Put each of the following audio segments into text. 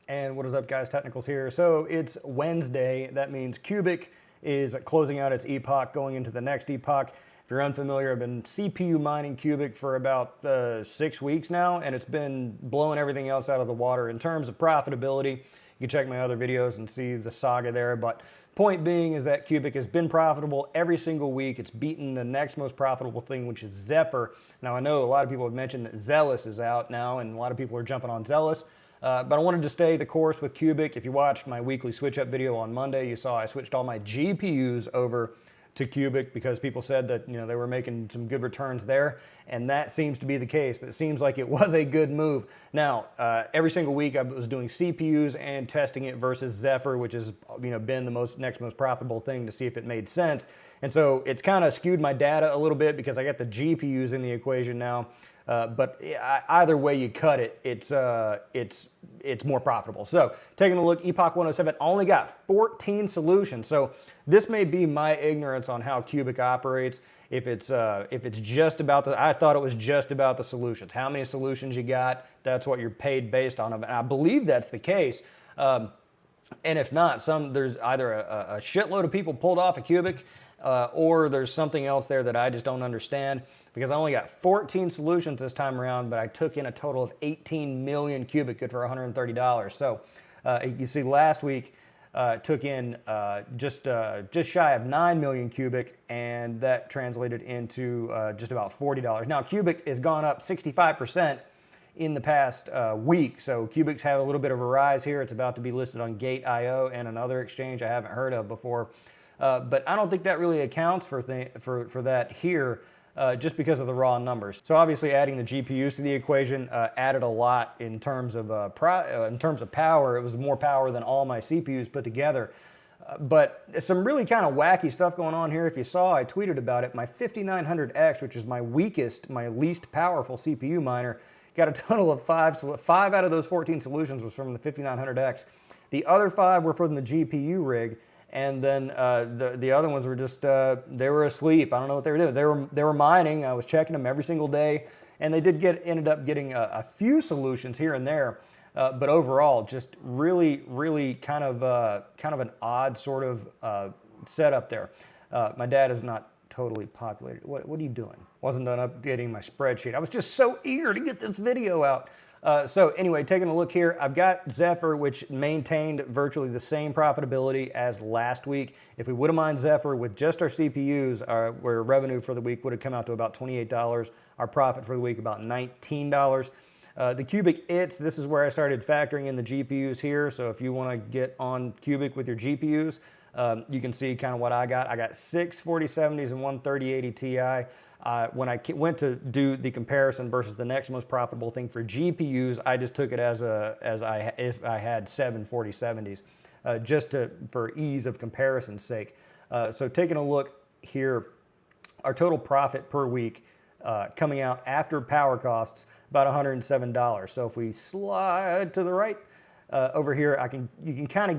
And what is up, guys? Technicals here. So it's Wednesday. That means Qubic is closing out its epoch, going into the next epoch. If you're unfamiliar, I've been CPU mining Qubic for about 6 weeks now, and it's been blowing everything else out of the water in terms of profitability. You can check my other videos and see the saga there. But point being is that Qubic has been profitable every single week. It's beaten the next most profitable thing, which is ZEPH. Now, I know a lot of people have mentioned that Zealous is out now, and a lot of people are jumping on Zealous. But I wanted to stay the course with Qubic. If you watched my weekly switch up video on Monday, you saw I switched all my GPUs over to Qubic because people said that they were making some good returns there, and that seems to be the case. It seems like it was a good move. Now, every single week I was doing CPUs and testing it versus ZEPH, which has been the next most profitable thing to see if it made sense. And so it's kind of skewed my data a little bit because I got the GPUs in the equation now. But either way you cut it, it's more profitable. So taking a look, Epoch 107 only got 14 solutions. So this may be my ignorance on how Qubic operates. If it's just about I thought it was just about the solutions. How many solutions you got, that's what you're paid based on. And I believe that's the case. And if not, there's either a shitload of people pulled off of Qubic, or there's something else there that I just don't understand, because I only got 14 solutions this time around, but I took in a total of 18 million Qubic, good for $130. So you see last week took in just shy of 9 million Qubic, and that translated into just about $40. Now Qubic has gone up 65% in the past week, so Qubic's had a little bit of a rise here. It's about to be listed on Gate.io and another exchange I haven't heard of before. But I don't think that really accounts for that here, just because of the raw numbers. So obviously adding the GPUs to the equation added a lot in terms of power. It was more power than all my CPUs put together. But some really kind of wacky stuff going on here. If you saw, I tweeted about it. My 5900X, which is my least powerful CPU miner, got a total of 5. So 5 out of those 14 solutions was from the 5900X. The other 5 were from the GPU rig. And then the other ones were just, they were asleep. I don't know what they were doing. They were mining. I was checking them every single day. And they ended up getting a few solutions here and there. But overall, just really kind of an odd sort of setup there. My dad is not totally populated. What are you doing? Wasn't done updating my spreadsheet. I was just so eager to get this video out. So anyway, taking a look here, I've got ZEPH, which maintained virtually the same profitability as last week. If we would have mined ZEPH with just our CPUs, where revenue for the week would have come out to about $28. Our profit for the week about $19. The Qubic ITS, this is where I started factoring in the GPUs here. So if you want to get on Qubic with your GPUs, you can see kind of what I got. I got 6 4070s and one 3080 Ti. When I went to do the comparison versus the next most profitable thing for GPUs, I just took it if I had 7 4070s, for ease of comparison's sake. So taking a look here, our total profit per week coming out after power costs, about $107. So if we slide to the right, over here, we can kind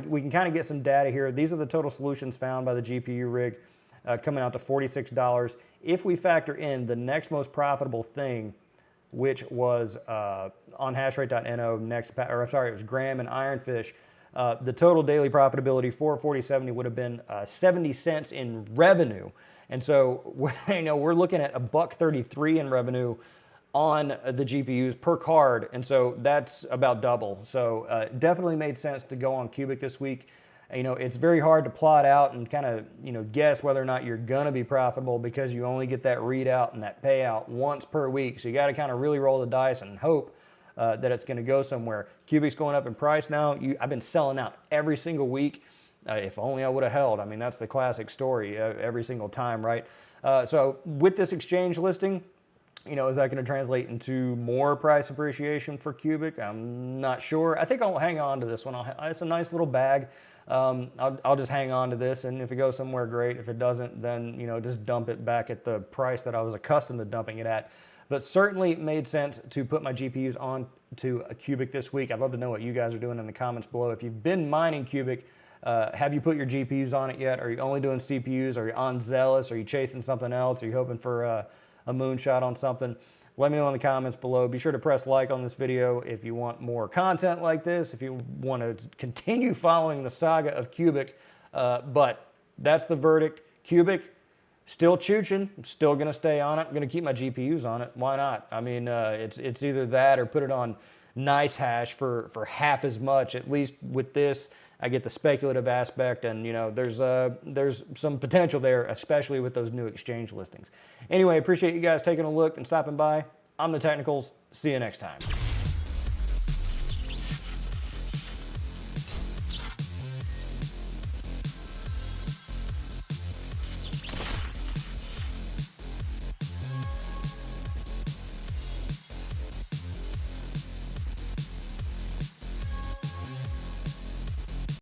of get some data here. These are the total solutions found by the GPU rig, coming out to $46. If we factor in the next most profitable thing, which was on hashrate.no, it was Gram and Ironfish, the total daily profitability for 4070 would have been 70 cents in revenue. And so we're looking at $1.33 in revenue on the GPUs per card, and so that's about double. So definitely made sense to go on Qubic this week. It's very hard to plot out and kind of guess whether or not you're gonna be profitable, because you only get that readout and that payout once per week. So you got to kind of really roll the dice and hope that it's going to go somewhere. Qubic's going up in price now. I've been selling out every single week. If only I would have held. I mean, that's the classic story every single time, right? So with this exchange listing, is that going to translate into more price appreciation for Qubic? I'm not sure. I think I'll hang on to this one. It's a nice little bag. I'll just hang on to this, and if it goes somewhere, great. If it doesn't, then just dump it back at the price that I was accustomed to dumping it at. But certainly it made sense to put my GPUs on to a Qubic this week. I'd love to know what you guys are doing in the comments below. If you've been mining Qubic, have you put your GPUs on it yet? Are you only doing CPUs? Are you on Zealous? Are you chasing something else? Are you hoping for a moonshot on something. Let me know in the comments below. Be sure to press like on this video if you want more content like this, if you want to continue following the saga of Qubic. But that's the verdict. Qubic, still chooching. I'm still going to stay on it. I'm going to keep my GPUs on it. Why not? I mean, it's either that or put it on nice hash for half as much. At least with this, I get the speculative aspect, and you know, there's some potential there, especially with those new exchange listings. Anyway, appreciate you guys taking a look and stopping by. I'm The Technicals. See you next time.